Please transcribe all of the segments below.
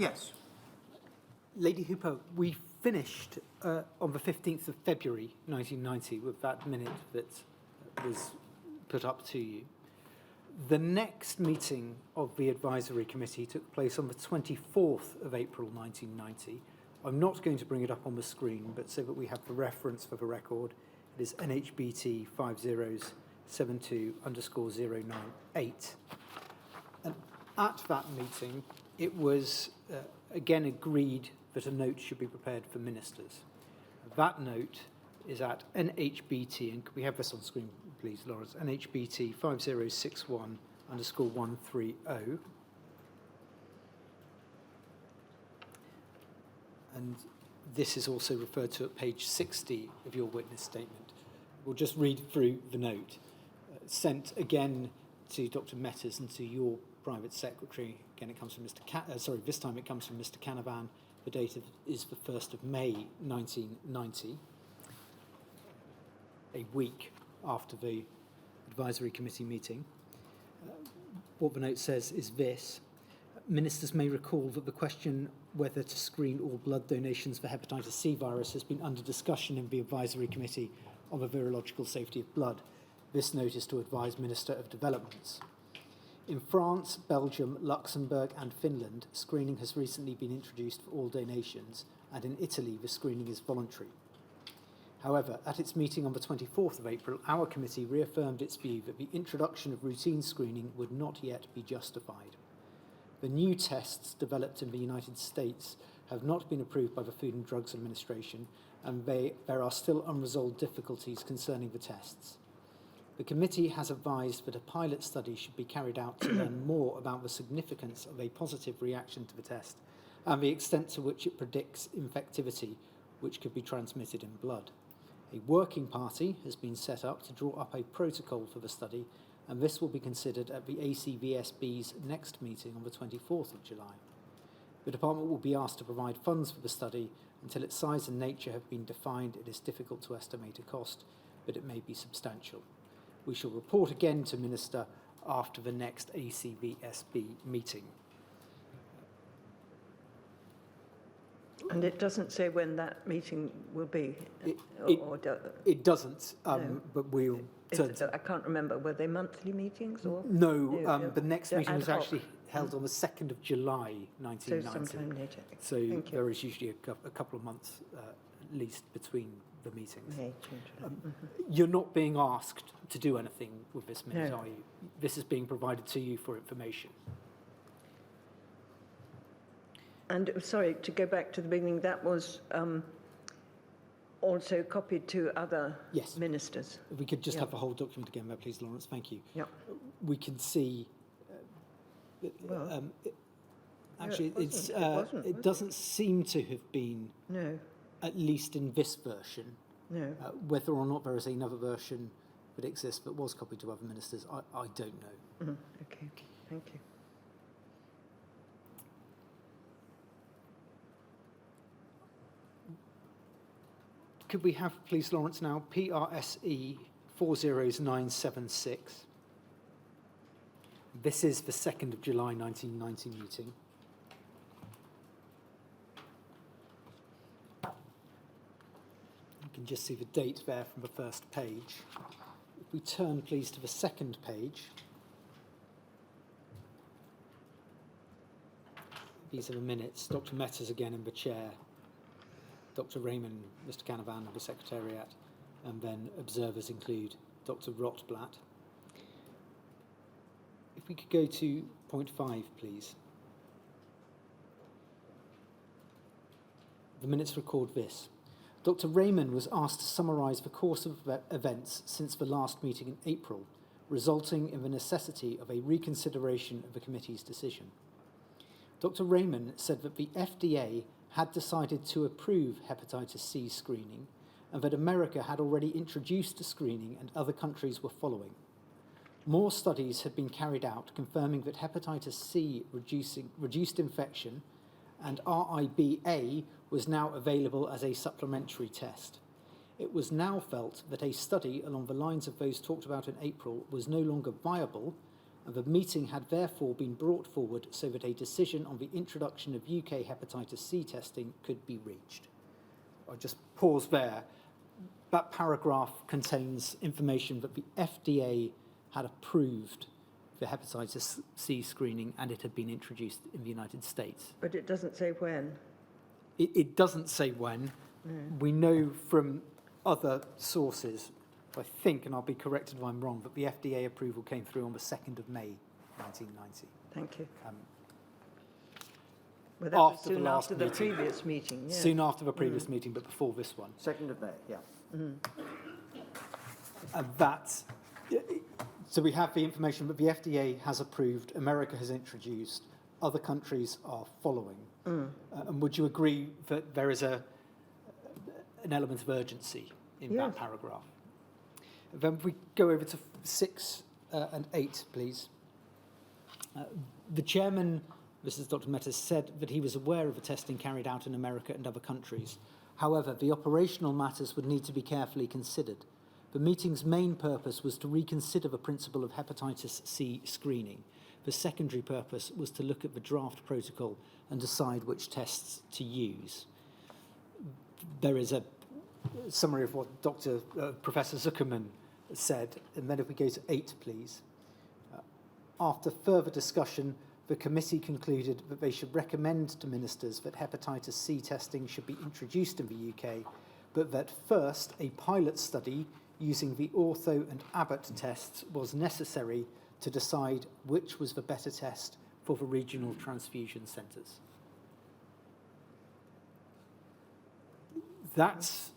Yes. Lady Hooper, we finished on the 15th of February 1990 with that minute that was put up to you. The next meeting of the advisory committee took place on the 24th of April 1990. I'm not going to bring it up on the screen, but so that we have the reference for the record, it is NHBT 5072_098. And at that meeting, it was again agreed that a note should be prepared for ministers. That note is at NHBT, and could we have this on screen, please, Lawrence? NHBT 5061_130. And this is also referred to at page 60 of your witness statement. We'll just read through the note. Sent again to Dr. Metters and to your private secretary. Again, it comes from this time it comes from Mr. Canavan. The date is the 1st of May 1990, a week after the advisory committee meeting. What the note says is this: ministers may recall that the question whether to screen all blood donations for hepatitis C virus has been under discussion in the advisory committee on the virological safety of blood. This note is to advise Minister of Developments. In France, Belgium, Luxembourg and Finland, screening has recently been introduced for all donations, and in Italy the screening is voluntary. However, at its meeting on the 24th of April, our committee reaffirmed its view that the introduction of routine screening would not yet be justified. The new tests developed in the United States have not been approved by the Food and Drugs Administration, and there are still unresolved difficulties concerning the tests. The committee has advised that a pilot study should be carried out to learn more about the significance of a positive reaction to the test and the extent to which it predicts infectivity, which could be transmitted in blood. A working party has been set up to draw up a protocol for the study, and this will be considered at the ACVSB's next meeting on the 24th of July. The department will be asked to provide funds for the study. Until its size and nature have been defined, it is difficult to estimate a cost, but it may be substantial. We shall report again to Minister after the next ACVSB meeting. And it doesn't say when that meeting will be? It doesn't, no. But we'll... I can't remember, were they monthly meetings? Or? No, the next meeting was actually held on the 2nd of July 1990. So sometime later. So there is usually a couple of months at least between the meetings. You're not being asked to do anything with this minute, are you? This is being provided to you for information. And sorry, to go back to the beginning, that was also copied to other ministers. If we could just have the whole document again there, please, Lawrence. Thank you. Yeah. We can see... actually, it doesn't seem to have been... No. At least in this version. No. Whether or not there is another version that exists that was copied to other ministers, I don't know. Mm-hmm. Okay, thank you. Could we have, please, Lawrence, now, PRSE 40976. This is the 2nd of July 1990 meeting. You can just see the date there from the first page. If we turn, please, to the second page. These are the minutes. Dr. Metters again in the chair. Dr. Raymond, Mr. Canavan of the Secretariat, and then observers include Dr. Rotblatt. If we could go to point 5, please. The minutes record this. Dr. Raymond was asked to summarise the course of events since the last meeting in April, resulting in the necessity of a reconsideration of the committee's decision. Dr. Raymond said that the FDA had decided to approve hepatitis C screening and that America had already introduced the screening and other countries were following. More studies had been carried out confirming that hepatitis C reduced infection and RIBA was now available as a supplementary test. It was now felt that a study along the lines of those talked about in April was no longer viable and the meeting had therefore been brought forward so that a decision on the introduction of UK hepatitis C testing could be reached. I'll just pause there. That paragraph contains information that the FDA had approved the hepatitis C screening and it had been introduced in the United States. But it doesn't say when. It doesn't say when. No. We know from other sources, I think, and I'll be corrected if I'm wrong, that the FDA approval came through on the 2nd of May, 1990. Thank you. Well, that after was soon the last after the meeting. previous meeting. Yeah. Soon after the previous meeting, but before this one. 2nd of May, yeah. And that's, so we have the information that the FDA has approved, America has introduced, other countries are following. And would you agree that there is an element of urgency in that paragraph? Then we go over to 6 and 8, please. The chairman, this is Dr. Metters, said that he was aware of the testing carried out in America and other countries. However, the operational matters would need to be carefully considered. The meeting's main purpose was to reconsider the principle of hepatitis C screening. The secondary purpose was to look at the draft protocol and decide which tests to use. There is a summary of what Professor Zuckerman said, and then if we go to 8, please. After further discussion, the committee concluded that they should recommend to ministers that hepatitis C testing should be introduced in the UK, but that first a pilot study using the Ortho and Abbott tests was necessary to decide which was the better test for the regional transfusion centres. That's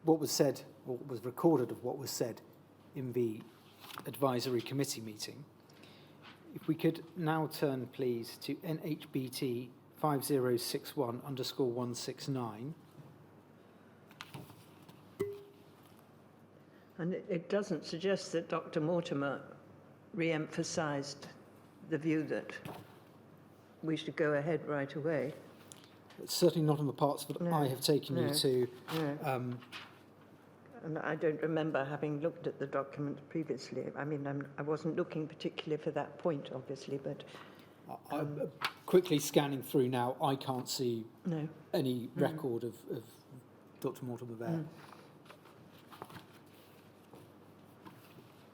what was said, or was recorded of what was said in the advisory committee meeting. If we could now turn, please, to NHBT 5061_169. And it doesn't suggest that Dr. Mortimer re-emphasised the view that we should go ahead right away. It's certainly not in the parts that I have taken you to. And I don't remember having looked at the document previously. I mean, I wasn't looking particularly for that point, obviously, but... I'm quickly scanning through now. I can't see any record of Dr. Mortimer there.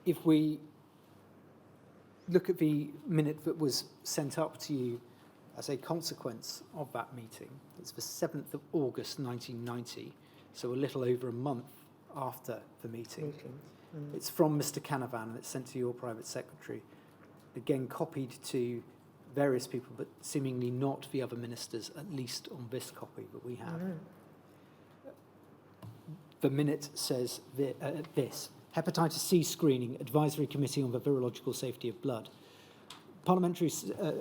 If we look at the minute that was sent up to you as a consequence of that meeting, it's the 7th of August 1990, so a little over a month after the meeting. It's from Mr. Canavan and it's sent to your private secretary, again copied to various people, but seemingly not the other ministers, at least on this copy that we have. The minute says this: Hepatitis C screening, Advisory Committee on the Virological Safety of Blood. Parliamentary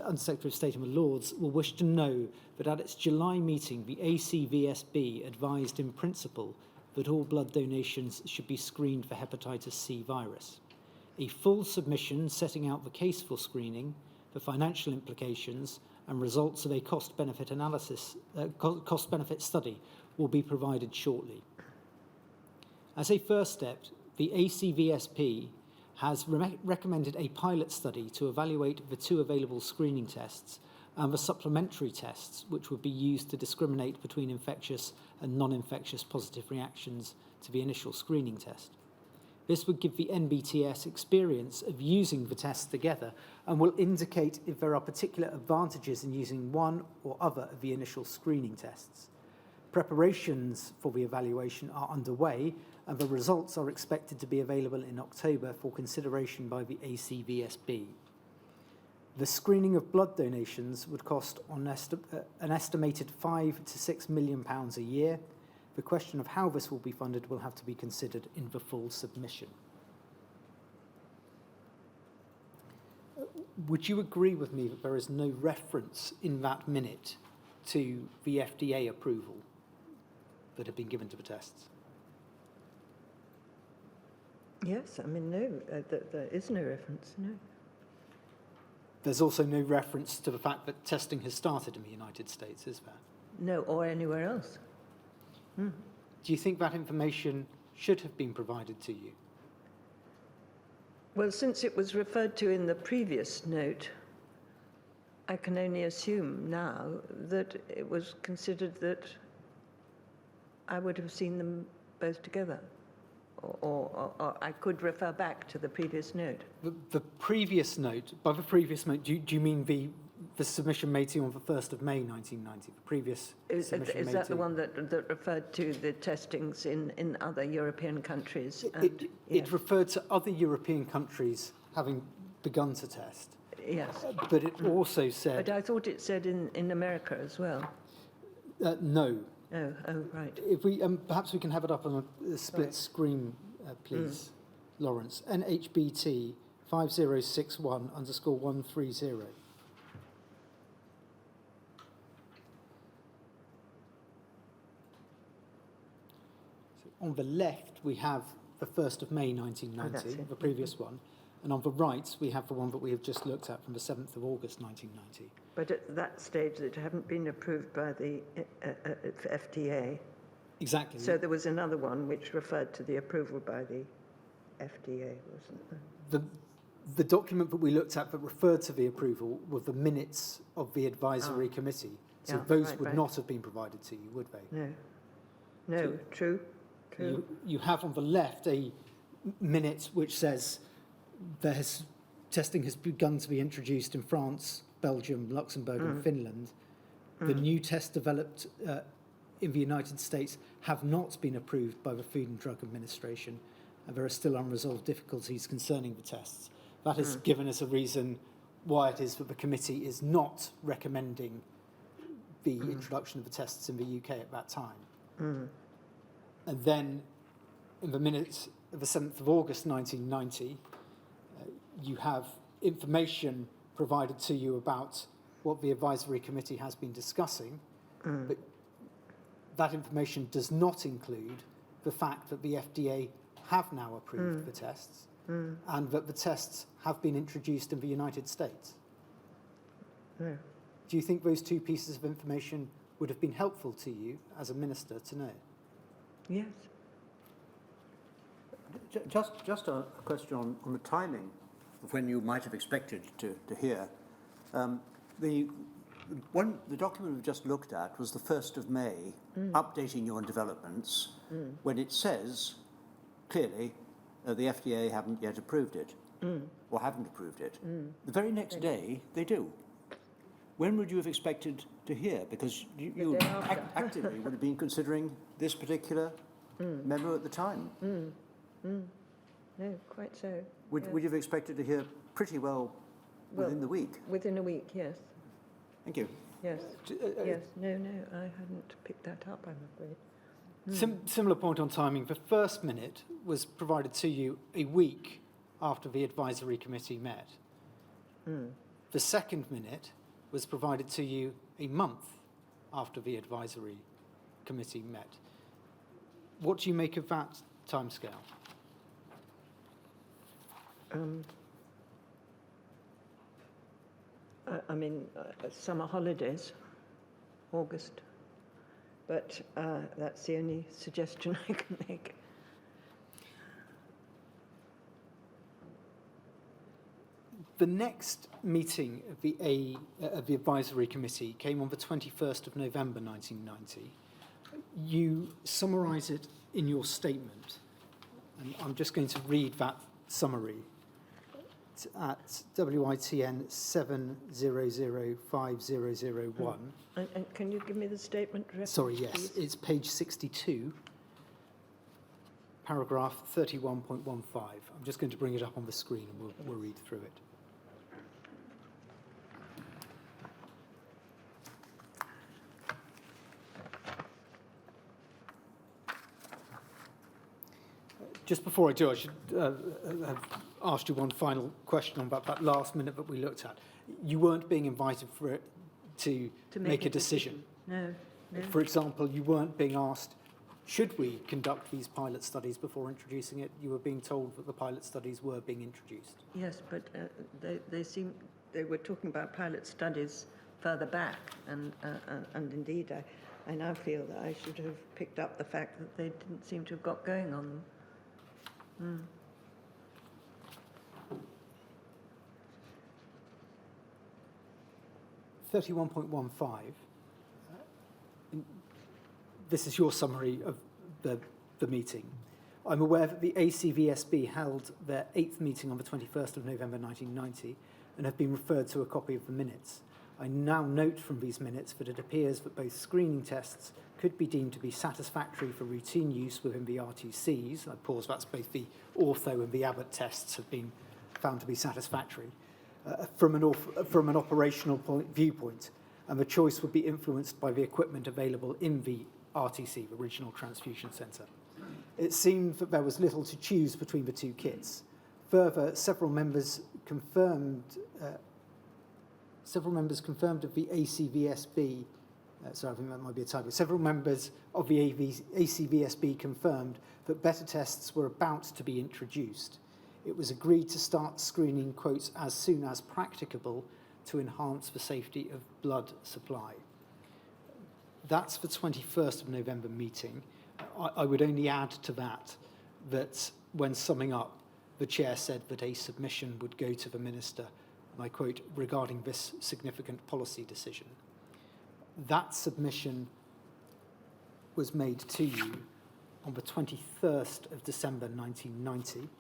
Undersecretary of State and the Lords will wish to know that at its July meeting, the ACVSB advised in principle that all blood donations should be screened for hepatitis C virus. A full submission setting out the case for screening, the financial implications, and results of a cost-benefit analysis, cost-benefit study will be provided shortly. As a first step, the ACVSP has recommended a pilot study to evaluate the 2 available screening tests and the supplementary tests which would be used to discriminate between infectious and non-infectious positive reactions to the initial screening test. This would give the NBTS experience of using the tests together and will indicate if there are particular advantages in using one or other of the initial screening tests. Preparations for the evaluation are underway and the results are expected to be available in October for consideration by the ACVSB. The screening of blood donations would cost an estimated £5 to £6 million a year. The question of how this will be funded will have to be considered in the full submission. Would you agree with me that there is no reference in that minute to the FDA approval that had been given to the tests? Yes, I mean, no, there is no reference, no. There's also no reference to the fact that testing has started in the United States, is there? No, or anywhere else. Do you think that information should have been provided to you? Well, since it was referred to in the previous note, I can only assume now that it was considered that I would have seen them both together. Or I could refer back to the previous note. The previous note, by the previous note, do you mean the submission made to you on the 1st of May 1990? The previous submission Is made that to the one that referred to the testings in other European countries? And, It referred to other European countries having begun to test. yes. But it also said... But I thought it said in America as well. No. Oh, right. If we perhaps we can have it up on a split screen, please, Lawrence. NHBT 5061_130. So on the left, we have the 1st of May 1990, the previous one. And on the right, we have the one that we have just looked at from the 7th of August 1990. But at that stage, it hadn't been approved by the FDA. Exactly. So there was another one which referred to the approval by the FDA, wasn't there? The document that we looked at that referred to the approval were the minutes of the advisory committee. So Yeah, those right, would right. not have been provided to you, would they? No, true. You have on the left a minute which says testing has begun to be introduced in France, Belgium, Luxembourg and Finland. The new tests developed in the United States have not been approved by the Food and Drug Administration, and there are still unresolved difficulties concerning the tests. That has given us a reason why it is that the committee is not recommending the introduction of the tests in the UK at that time. And then in the minutes of the 7th of August 1990, you have information provided to you about what the advisory committee has been discussing, but that information does not include the fact that the FDA have now approved the tests and that the tests have been introduced in the United States. No. Do you think those two pieces of information would have been helpful to you as a minister to know? Yes. Just a question on the timing of when you might have expected to hear. The document we've just looked at was the 1st of May, updating you on developments, when it says clearly the FDA haven't yet approved it, or haven't approved it. The very next day, they do. When would you have expected to hear? Because you day after. actively would have been considering this particular memo at the time. No, quite so. Would you have expected to hear pretty well within the week? Within a week, yes. Thank you. Yes. Yes. No, I hadn't picked that up, I'm afraid. Similar point on timing. The first minute was provided to you a week after the advisory committee met. The second minute was provided to you a month after the advisory committee met. What do you make of that timescale? I mean, summer holidays, August. But that's the only suggestion I can make. The next meeting of the advisory committee came on the 21st of November 1990. You summarise it in your statement, and I'm just going to read that summary. It's at WITN 7005001. And can you give me the statement reference, Sorry, yes, please? it's page 62, paragraph 31.15. I'm just going to bring it up on the screen and we'll read through it. Just before I do, I should have asked you one final question about that last minute that we looked at. You weren't being invited for it to make a decision. No. For example, you weren't being asked, should we conduct these pilot studies before introducing it? You were being told that the pilot studies were being introduced. Yes, but they were talking about pilot studies further back, and indeed, I now feel that I should have picked up the fact that they didn't seem to have got going on them. 31.15, this is your summary of the meeting. I'm aware that the ACVSB held their 8th meeting on the 21st of November 1990 and have been referred to a copy of the minutes. I now note from these minutes that it appears that both screening tests could be deemed to be satisfactory for routine use within the RTCs. I pause, that's both the ortho and the Abbott tests have been found to be satisfactory from an operational viewpoint, and the choice would be influenced by the equipment available in the RTC, the Regional Transfusion Centre. It seemed that there was little to choose between the two kits. Further, several members confirmed of the ACVSB, sorry, I think that might be a typo. Several members of the ACVSB confirmed that better tests were about to be introduced. It was agreed to start screening, quotes, as soon as practicable to enhance the safety of blood supply. That's the 21st of November meeting. I would only add to that when summing up, the chair said that a submission would go to the minister, and I quote, regarding this significant policy decision. That submission was made to you on the 21st of December 1990.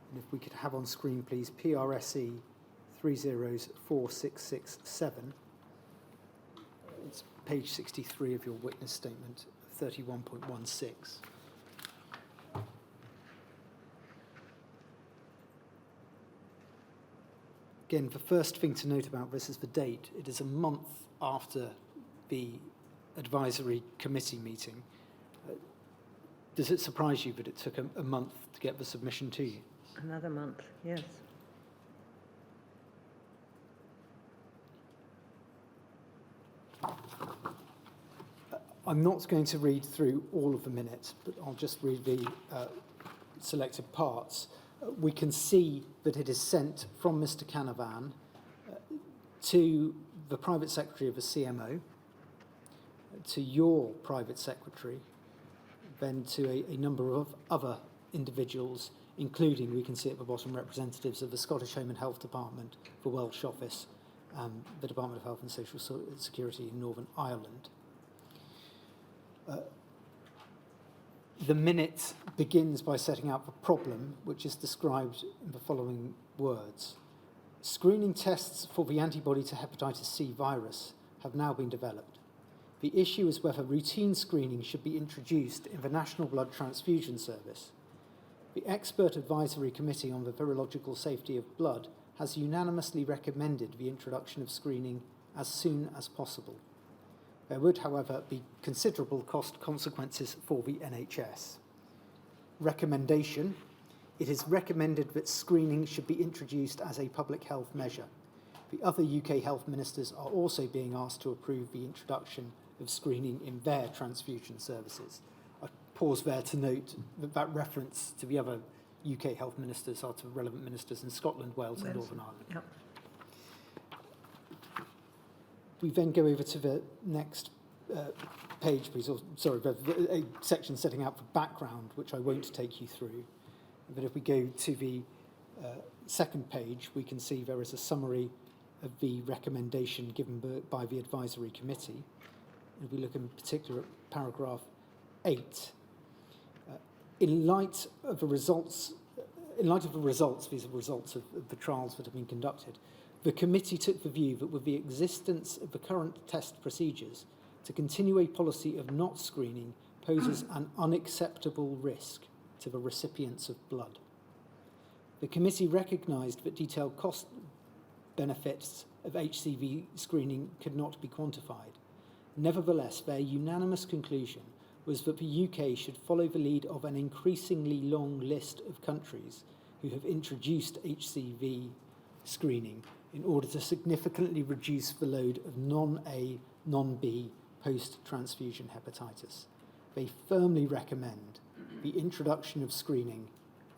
And if we could have on screen, please, PRSE 304667. It's page 63 of your witness statement, 31.16. Again, the first thing to note about this is the date. It is a month after the advisory committee meeting. Does it surprise you that it took a month to get the submission to you? Another month, yes. I'm not going to read through all of the minutes, but I'll just read the selected parts. We can see that it is sent from Mr. Canavan to the private secretary of the CMO, to your private secretary, then to a number of other individuals, including, we can see at the bottom, representatives of the Scottish Home and Health Department, the Welsh Office, and the Department of Health and Social Security in Northern Ireland. The minute begins by setting out the problem, which is described in the following words. Screening tests for the antibody to hepatitis C virus have now been developed. The issue is whether routine screening should be introduced in the National Blood Transfusion Service. The Expert Advisory Committee on the Virological Safety of Blood has unanimously recommended the introduction of screening as soon as possible. There would, however, be considerable cost consequences for the NHS. Recommendation: it is recommended that screening should be introduced as a public health measure. The other UK health ministers are also being asked to approve the introduction of screening in their transfusion services. I pause there to note that reference to the other UK health ministers are to relevant ministers in Scotland, Wales and Northern Ireland. Yep. We then go over to the next page, please, or sorry, a section setting out the background, which I won't take you through. But if we go to the second page, we can see there is a summary of the recommendation given by the advisory committee. If we look in particular at paragraph 8, in light of the results, these are the results of the trials that have been conducted, the committee took the view that with the existence of the current test procedures, to continue a policy of not screening poses an unacceptable risk to the recipients of blood. The committee recognised that detailed cost benefits of HCV screening could not be quantified. Nevertheless, their unanimous conclusion was that the UK should follow the lead of an increasingly long list of countries who have introduced HCV screening in order to significantly reduce the load of non-A, non-B post-transfusion hepatitis. They firmly recommend the introduction of screening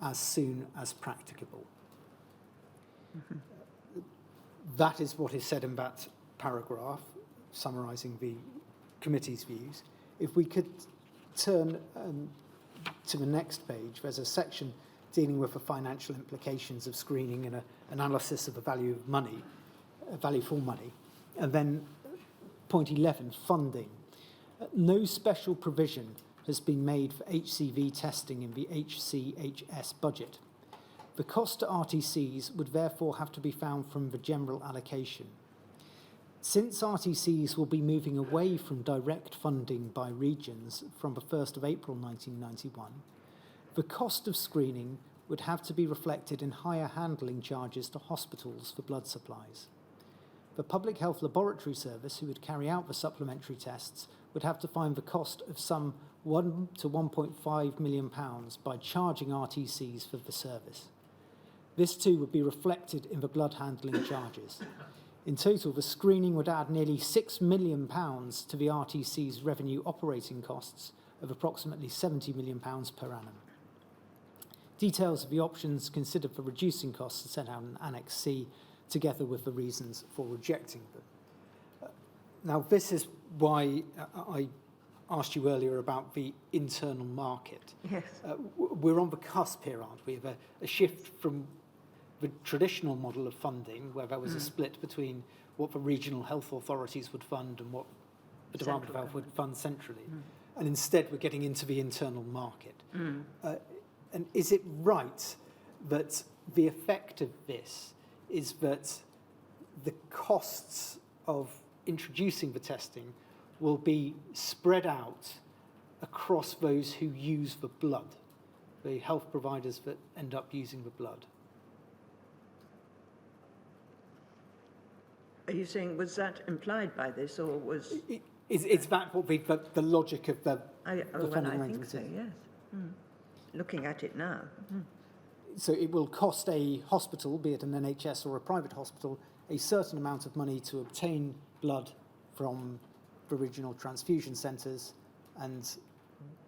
as soon as practicable. Mm-hmm. That is what is said in that paragraph, summarising the committee's views. If we could turn to the next page, there's a section dealing with the financial implications of screening and an analysis of the value of money, value for money. And then point 11, funding. No special provision has been made for HCV testing in the HCHS budget. The cost to RTCs would therefore have to be found from the general allocation. Since RTCs will be moving away from direct funding by regions from the 1st of April 1991, the cost of screening would have to be reflected in higher handling charges to hospitals for blood supplies. The Public Health Laboratory Service, who would carry out the supplementary tests, would have to find the cost of some £1 to £1.5 million by charging RTCs for the service. This too would be reflected in the blood handling charges. In total, the screening would add nearly £6 million to the RTC's revenue operating costs of approximately £70 million per annum. Details of the options considered for reducing costs are set out in Annex C, together with the reasons for rejecting them. Now, this is why I asked you earlier about the internal market. Yes. We're on the cusp here, aren't we, of a shift from the traditional model of funding, where there was a split between what the regional health authorities would fund and what the Department of Health would fund centrally. And instead, we're getting into the internal market. And is it right that the effect of this is that the costs of introducing the testing will be spread out across those who use the blood, the health providers that end up using the blood? Are you saying, was that implied by this, or was... Is that what the logic of the funding I think arrangements so, is? yes. Looking at it now. So it will cost a hospital, be it an NHS or a private hospital, a certain amount of money to obtain blood from the regional transfusion centres, and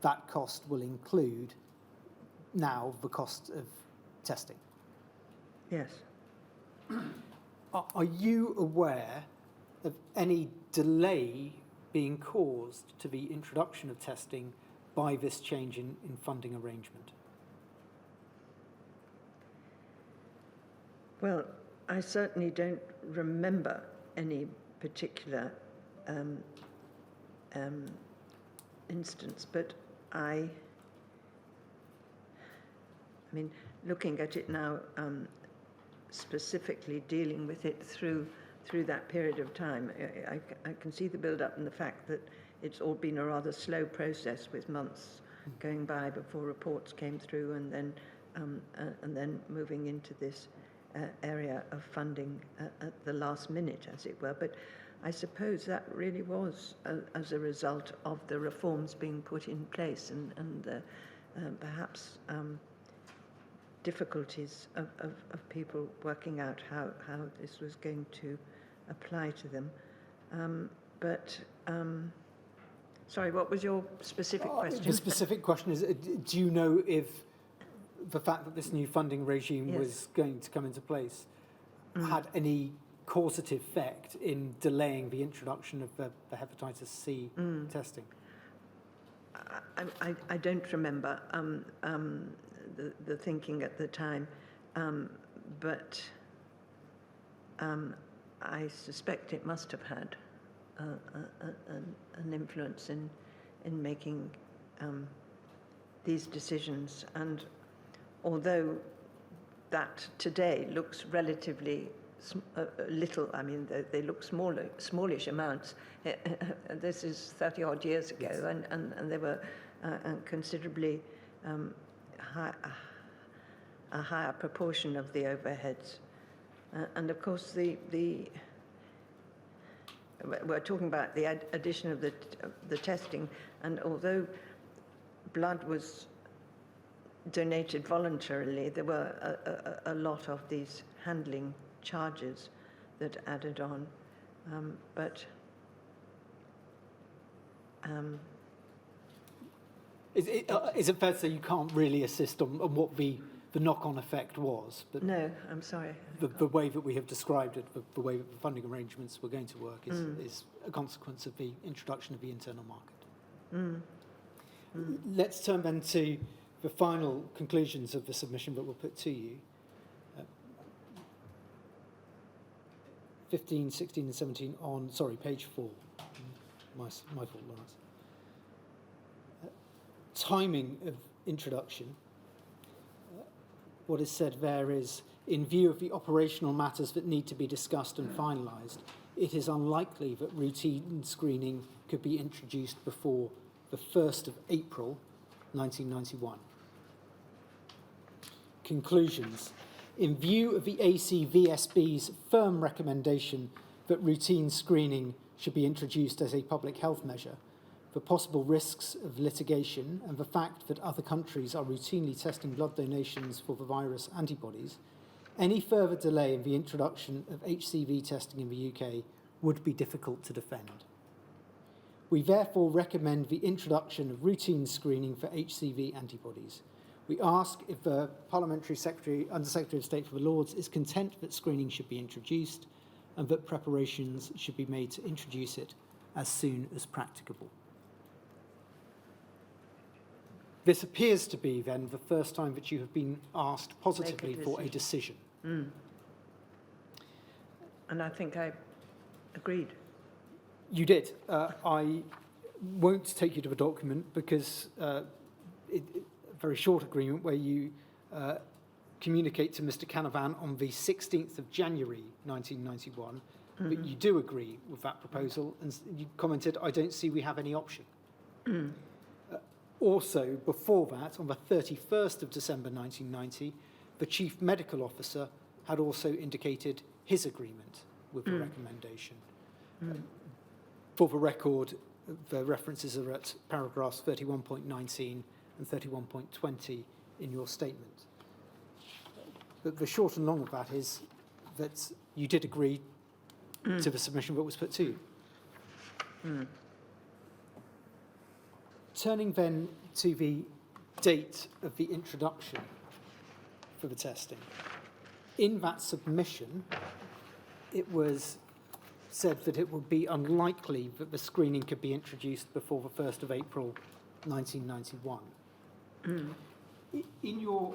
that cost will include now the cost of testing. Yes. Are you aware of any delay being caused to the introduction of testing by this change in funding arrangement? Well, I certainly don't remember any particular instance, but I mean, looking at it now, specifically dealing with it through that period of time, I can see the build-up and the fact that it's all been a rather slow process, with months going by before reports came through, and then moving into this area of funding at the last minute, as it were. But I suppose that really was as a result of the reforms being put in place, and perhaps difficulties of people working out how this was going to apply to them. Sorry, what was your specific question? The specific question is, do you know if the fact that this new funding regime was going to come into place had any causative effect in delaying the introduction of the hepatitis C testing? I don't remember the thinking at the time, but I suspect it must have had an influence in making these decisions. And although that today looks relatively little, I mean, they look smallish amounts. This is 30 odd years ago, yes. and they were considerably a higher proportion of the overheads. And of course, we're talking about the addition of the testing, and although blood was donated voluntarily, there were a lot of these handling charges that added on. Is it fair to say you can't really assist on what the knock-on effect was? But no, I'm sorry. The way that we have described it, the way that the funding arrangements were going to work is a consequence of the introduction of the internal market. Let's turn then to the final conclusions of the submission that we'll put to you. 15, 16 and 17 on, sorry, page 4. My fault, Lawrence. Timing of introduction. What is said there is, in view of the operational matters that need to be discussed and finalised, it is unlikely that routine screening could be introduced before the 1st of April 1991. Conclusions. In view of the ACVSB's firm recommendation that routine screening should be introduced as a public health measure, the possible risks of litigation and the fact that other countries are routinely testing blood donations for the virus antibodies, any further delay in the introduction of HCV testing in the UK would be difficult to defend. We therefore recommend the introduction of routine screening for HCV antibodies. We ask if the Parliamentary Secretary, Under-Secretary of State for the Lords, is content that screening should be introduced and that preparations should be made to introduce it as soon as practicable. This appears to be, then, the first time that you have been asked positively for a decision. And I think I agreed. You did. I won't take you to the document because a very short agreement where you communicate to Mr. Canavan on the 16th of January 1991 that you do agree with that proposal, and you commented, I don't see we have any option. Also, before that, on the 31st of December 1990, the Chief Medical Officer had also indicated his agreement with the recommendation. For the record, the references are at paragraphs 31.19 and 31.20 in your statement. But the short and long of that is that you did agree to the submission that was put to you. Turning then to the date of the introduction for the testing. In that submission, it was said that it would be unlikely that the screening could be introduced before the 1st of April 1991. In your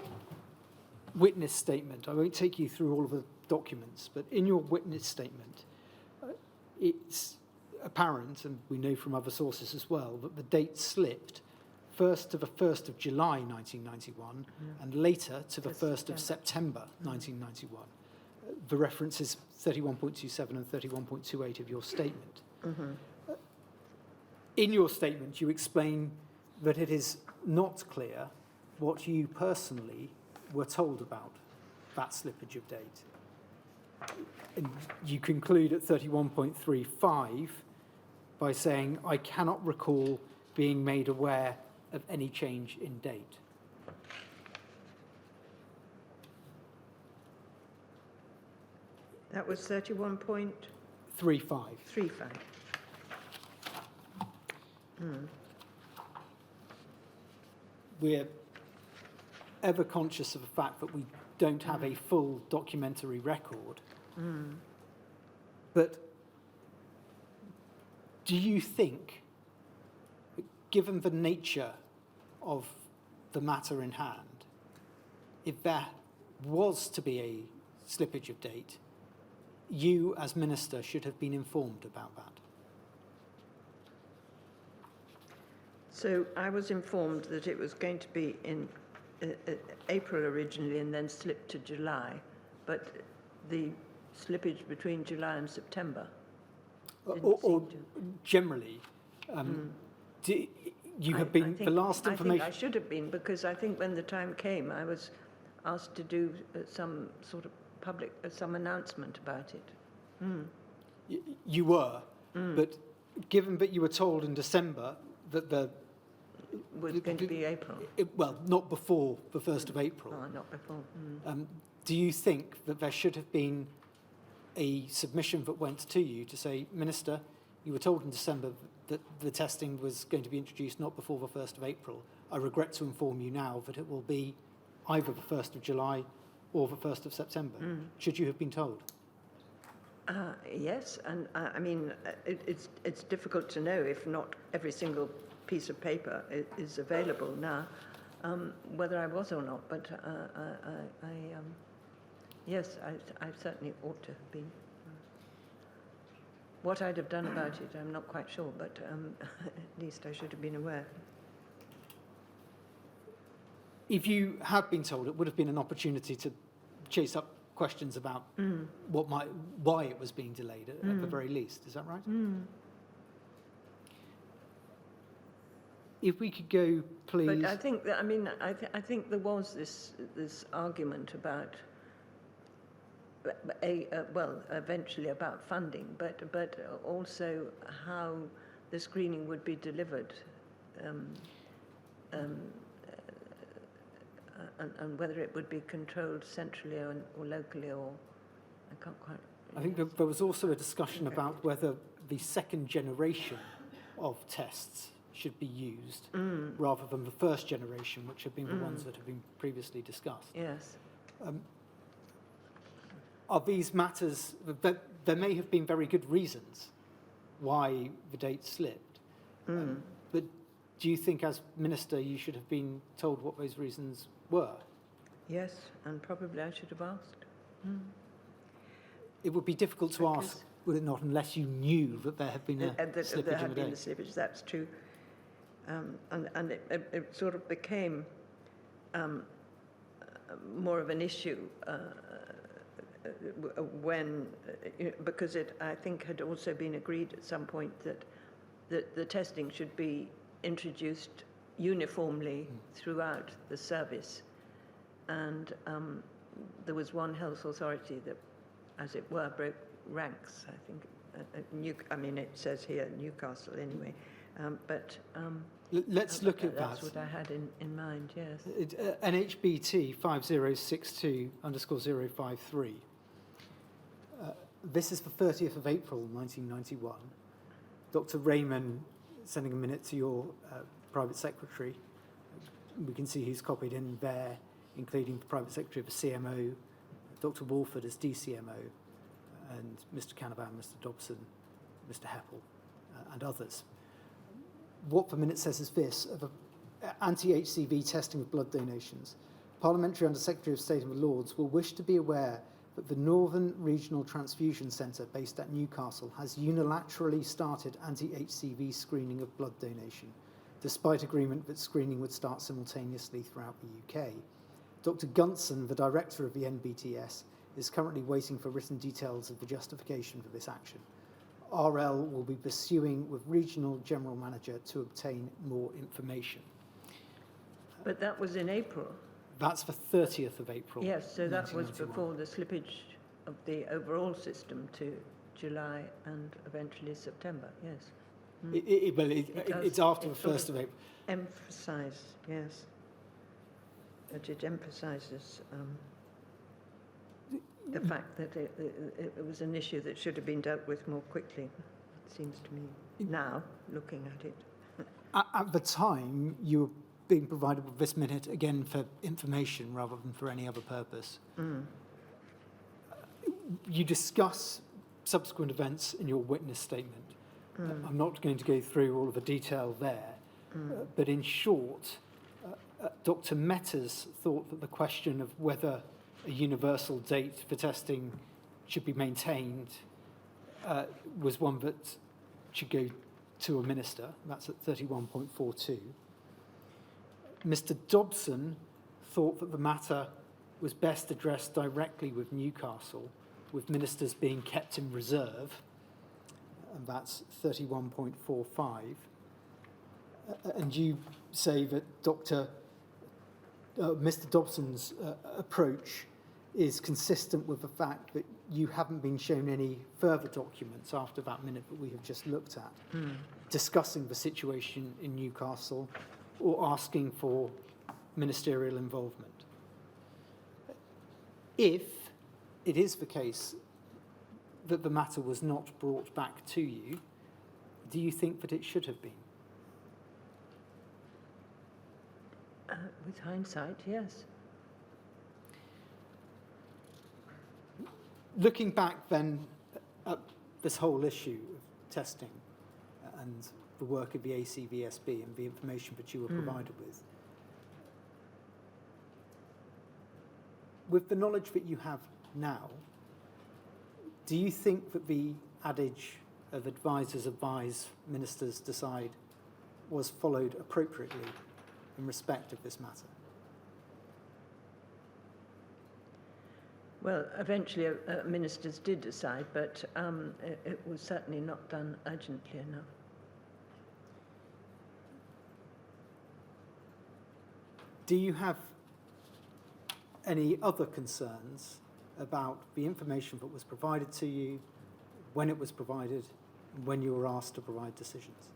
witness statement, I won't take you through all of the documents, but in your witness statement, it's apparent, and we know from other sources as well, that the date slipped first to the 1st of July 1991 and later to the 1st of September 1991. The reference is 31.27 and 31.28 of your statement. In your statement, you explain that it is not clear what you personally were told about that slippage of date. And you conclude at 31.35 by saying, I cannot recall being made aware of any change in date. That was 31.35. 35. We're ever conscious of the fact that we don't have a full documentary record. But do you think, given the nature of the matter in hand, if there was to be a slippage of date, you as Minister should have been informed about that? So I was informed that it was going to be in April originally and then slipped to July, but the slippage between July and September Or generally, you have been, the last information... I think I should have been, because I think when the time came, I was asked to do some sort of public, some announcement about it. You were, but given that you were told in December that the... Was going to be April. Well, not before the 1st of April. Oh, not before. Do you think that there should have been a submission that went to you to say, Minister, you were told in December that the testing was going to be introduced not before the 1st of April. I regret to inform you now that it will be either the 1st of July or the 1st of September. Should you have been told? Yes, and I mean, it's difficult to know if not every single piece of paper is available now, whether I was or not, but yes, I certainly ought to have been. What I'd have done about it, I'm not quite sure, but at least I should have been aware. If you had been told, it would have been an opportunity to chase up questions about why it was being delayed at the very least. Is that right? If we could go, please. But I think that, I think there was this argument about eventually about funding, but also how the screening would be delivered, and whether it would be controlled centrally or locally, or I can't quite. I think there was also a discussion about whether the second generation of tests should be used rather than the first generation, which have been the ones that have been previously discussed. Yes. Are these matters, there may have been very good reasons why the date slipped, but do you think as Minister you should have been told what those reasons were? Yes, and probably I should have asked. It would be difficult to ask, would it not, unless you knew that there had been a slippage there had in the been a date? slippage, that's true. And it sort of became more of an issue when, because it, I think, had also been agreed at some point that the testing should be introduced uniformly throughout the service. And there was one health authority that, as it were, broke ranks, I think. It says here Newcastle anyway. Let's look at that. That's what I had in mind, yes. NHBT 5062_053. This is the 30th of April 1991. Dr. Raymond sending a minute to your private secretary. We can see he's copied in there, including the private secretary of the CMO, Dr. Walford as DCMO, and Mr. Canavan, Mr. Dobson, Mr. Heppel, and others. What the minute says is this: of anti-HCV testing of blood donations, Parliamentary Under-Secretary of State and the Lords will wish to be aware that the Northern Regional Transfusion Centre based at Newcastle has unilaterally started anti-HCV screening of blood donation, despite agreement that screening would start simultaneously throughout the UK. Dr. Gunson, the director of the NBTS, is currently waiting for written details of the justification for this action. RL will be pursuing with Regional General Manager to obtain more information. But that was in April. That's the 30th of April. Yes, so that was 1991. before the slippage of the overall system to July and eventually September, yes. It's after the 1st of April. Emphasise, yes. But it emphasises the fact that it was an issue that should have been dealt with more quickly, it seems to me, now, looking at it. At the time, you were being provided with this minute, again, for information rather than for any other purpose. You discuss subsequent events in your witness statement. I'm not going to go through all of the detail there, but in short, Dr. Metters thought that the question of whether a universal date for testing should be maintained was one that should go to a minister. That's at 31.42. Mr. Dobson thought that the matter was best addressed directly with Newcastle, with ministers being kept in reserve, and that's 31.45. And you say that Mr. Dobson's approach is consistent with the fact that you haven't been shown any further documents after that minute that we have just looked at, discussing the situation in Newcastle or asking for ministerial involvement. If it is the case that the matter was not brought back to you, do you think that it should have been? With hindsight, yes. Looking back then at this whole issue of testing and the work of the ACVSB and the information that you were provided with the knowledge that you have now, do you think that the adage of advisors advise, ministers decide was followed appropriately in respect of this matter? Well, eventually ministers did decide, but it was certainly not done urgently enough. Do you have any other concerns about the information that was provided to you, when it was provided, and when you were asked to provide decisions?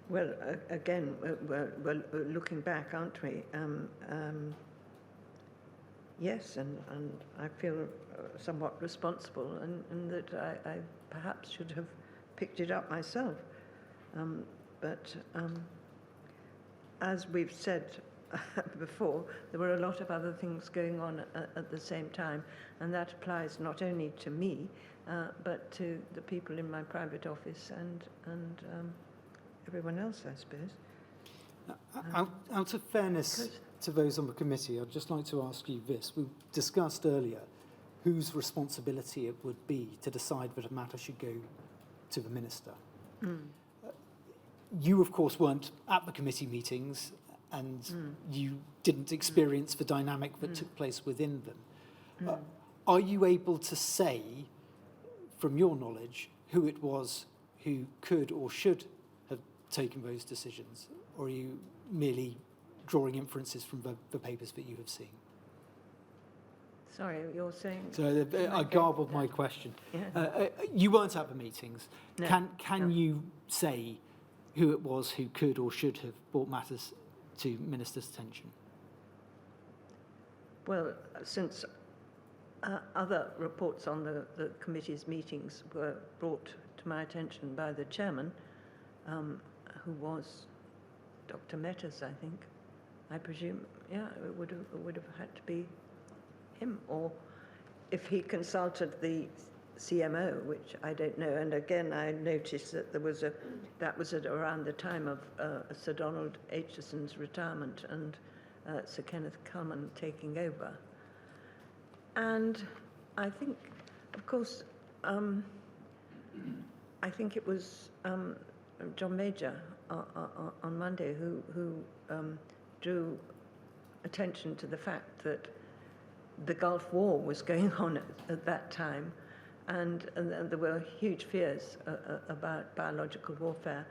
Well, again, we're looking back, aren't we? Yes, and I feel somewhat responsible, and that I perhaps should have picked it up myself. But as we've said before, there were a lot of other things going on at the same time, and that applies not only to me, but to the people in my private office and everyone else, I suppose. Out of fairness to those on the committee, I'd just like to ask you this. We discussed earlier whose responsibility it would be to decide that a matter should go to the minister. You, of course, weren't at the committee meetings, and you didn't experience the dynamic that took place within them. Are you able to say, from your knowledge, who it was who could or should have taken those decisions? Or are you merely drawing inferences from the papers that you have seen? Sorry, you're saying... So I garbled my question. Yeah. You weren't at the meetings. No, Can you say who it was who could or should have brought matters to ministers' attention? Well, since other reports on the committee's meetings were brought to my attention by the chairman, who was Dr. Metters, I think, I presume, yeah, it would have had to be him, or if he consulted the CMO, which I don't know. And again, I noticed that that was at around the time of Sir Donald Aitchison's retirement and Sir Kenneth Culman taking over. And I think, of course, I think it was John Major on Monday who drew attention to the fact that the Gulf War was going on at that time, and there were huge fears about biological warfare,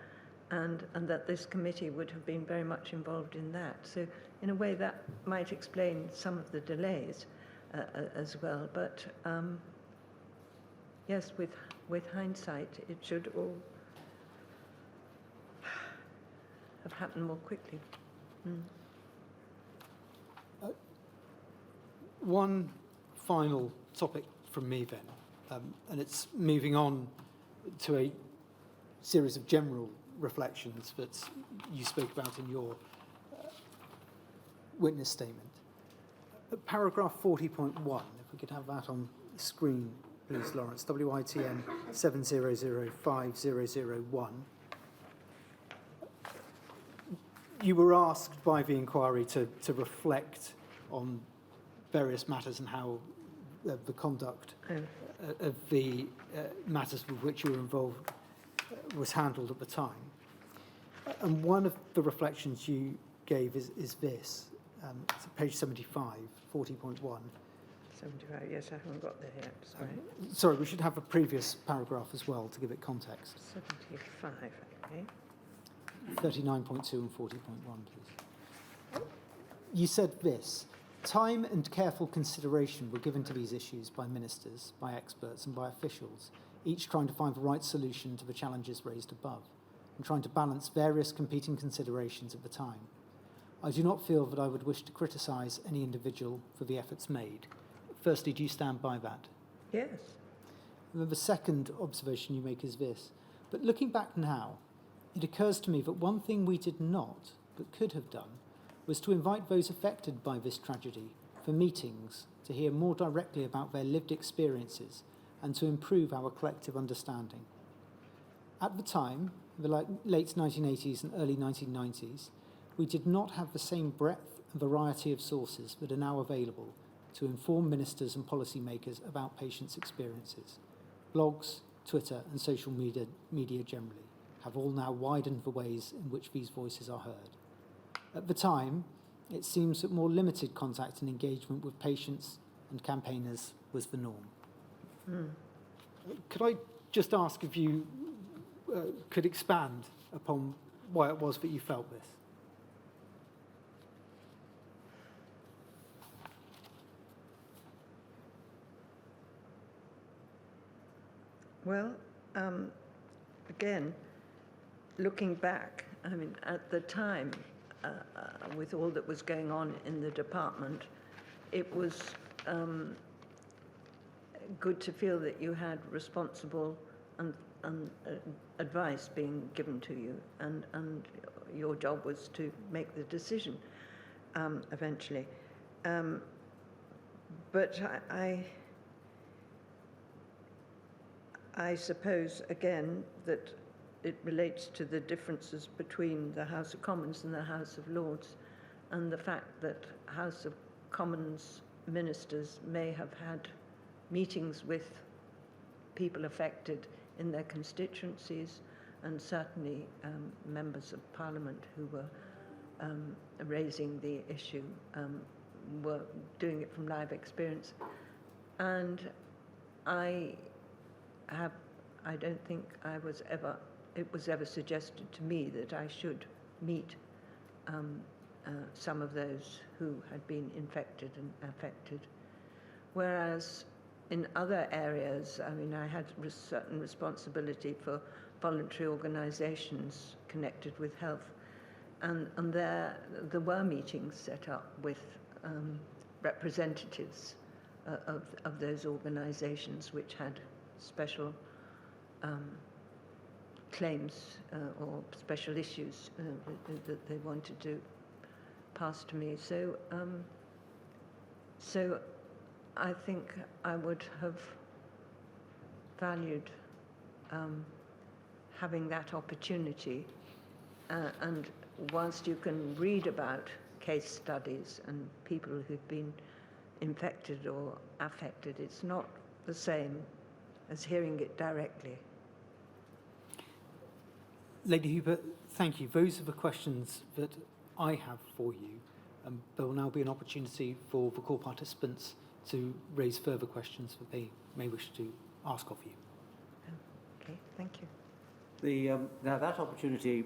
and that this committee would have been very much involved in that. So in a way that might explain some of the delays as well. But yes, with hindsight, it should all have happened more quickly. One final topic from me then, and it's moving on to a series of general reflections that you spoke about in your witness statement. Paragraph 40.1, if we could have that on the screen, please, Lawrence, WITN 7005001. You were asked by the inquiry to reflect on various matters and how the conduct of the matters with which you were involved was handled at the time. And one of the reflections you gave is this. It's at page 75, 40.1. 75, yes, I haven't got there yet, sorry. Sorry, we should have a previous paragraph as well to give it context. 75, okay. 39.2 and 40.1, please. You said this: time and careful consideration were given to these issues by ministers, by experts and by officials, each trying to find the right solution to the challenges raised above, and trying to balance various competing considerations at the time. I do not feel that I would wish to criticise any individual for the efforts made. Firstly, do you stand by that? Yes. And then the second observation you make is this: but looking back now, it occurs to me that one thing we did not, but could have done, was to invite those affected by this tragedy for meetings to hear more directly about their lived experiences and to improve our collective understanding. At the time, the late 1980s and early 1990s, we did not have the same breadth and variety of sources that are now available to inform ministers and policymakers about patients' experiences. blogs, Twitter and social media generally have all now widened the ways in which these voices are heard. At the time, it seems that more limited contact and engagement with patients and campaigners was the norm. Could I just ask if you could expand upon why it was that you felt this? Well, again, looking back, I mean, at the time, with all that was going on in the department, it was good to feel that you had responsible and advice being given to you, and your job was to make the decision eventually. But I suppose, again, that it relates to the differences between the House of Commons and the House of Lords, and the fact that House of Commons ministers may have had meetings with people affected in their constituencies, and certainly members of Parliament who were raising the issue were doing it from live experience. And I don't think it was ever suggested to me that I should meet some of those who had been infected and affected. Whereas in other areas, I mean, I had certain responsibility for voluntary organisations connected with health, and there were meetings set up with representatives of those organisations which had special claims or special issues that they wanted to pass to me. So I think I would have valued having that opportunity. And whilst you can read about case studies and people who've been infected or affected, it's not the same as hearing it directly. Lady Hooper, thank you. Those are the questions that I have for you. There will now be an opportunity for the call participants to raise further questions that they may wish to ask of you. Okay, thank you. Now that opportunity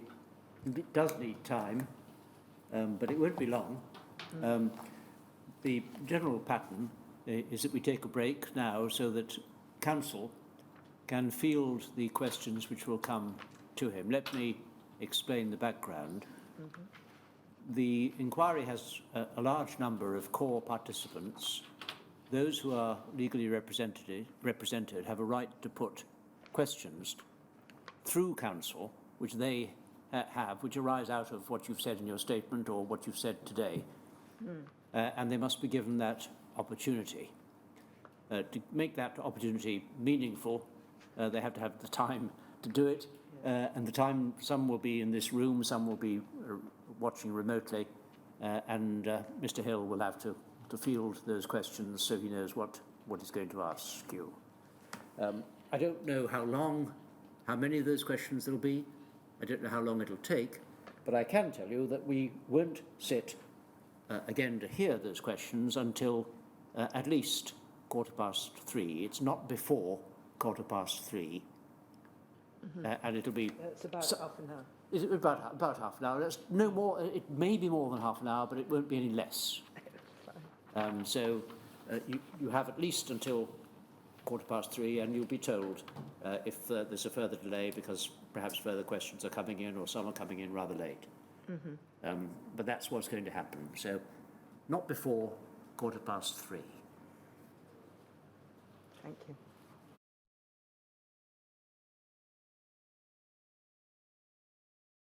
does need time, but it won't be long. The general pattern is that we take a break now so that Council can field the questions which will come to him. Let me explain the background. The inquiry has a large number of core participants. Those who are legally represented have a right to put questions through Council, which they have, which arise out of what you've said in your statement or what you've said today. And they must be given that opportunity. To make that opportunity meaningful, they have to have the time to do it. And the time, some will be in this room, some will be watching remotely, and Mr. Hill will have to field those questions so he knows what he's going to ask you. I don't know how many of those questions there'll be. I don't know how long it'll take, but I can tell you that we won't sit again to hear those questions until at least 3:15. It's not before 3:15. And it'll be... It's about half an hour. Is it about half an hour? That's no more. It may be more than half an hour, but it won't be any less. So you have at least until 3:15, and you'll be told if there's a further delay because perhaps further questions are coming in or some are coming in rather late. But that's what's going to happen. So not before 3:15. Thank you.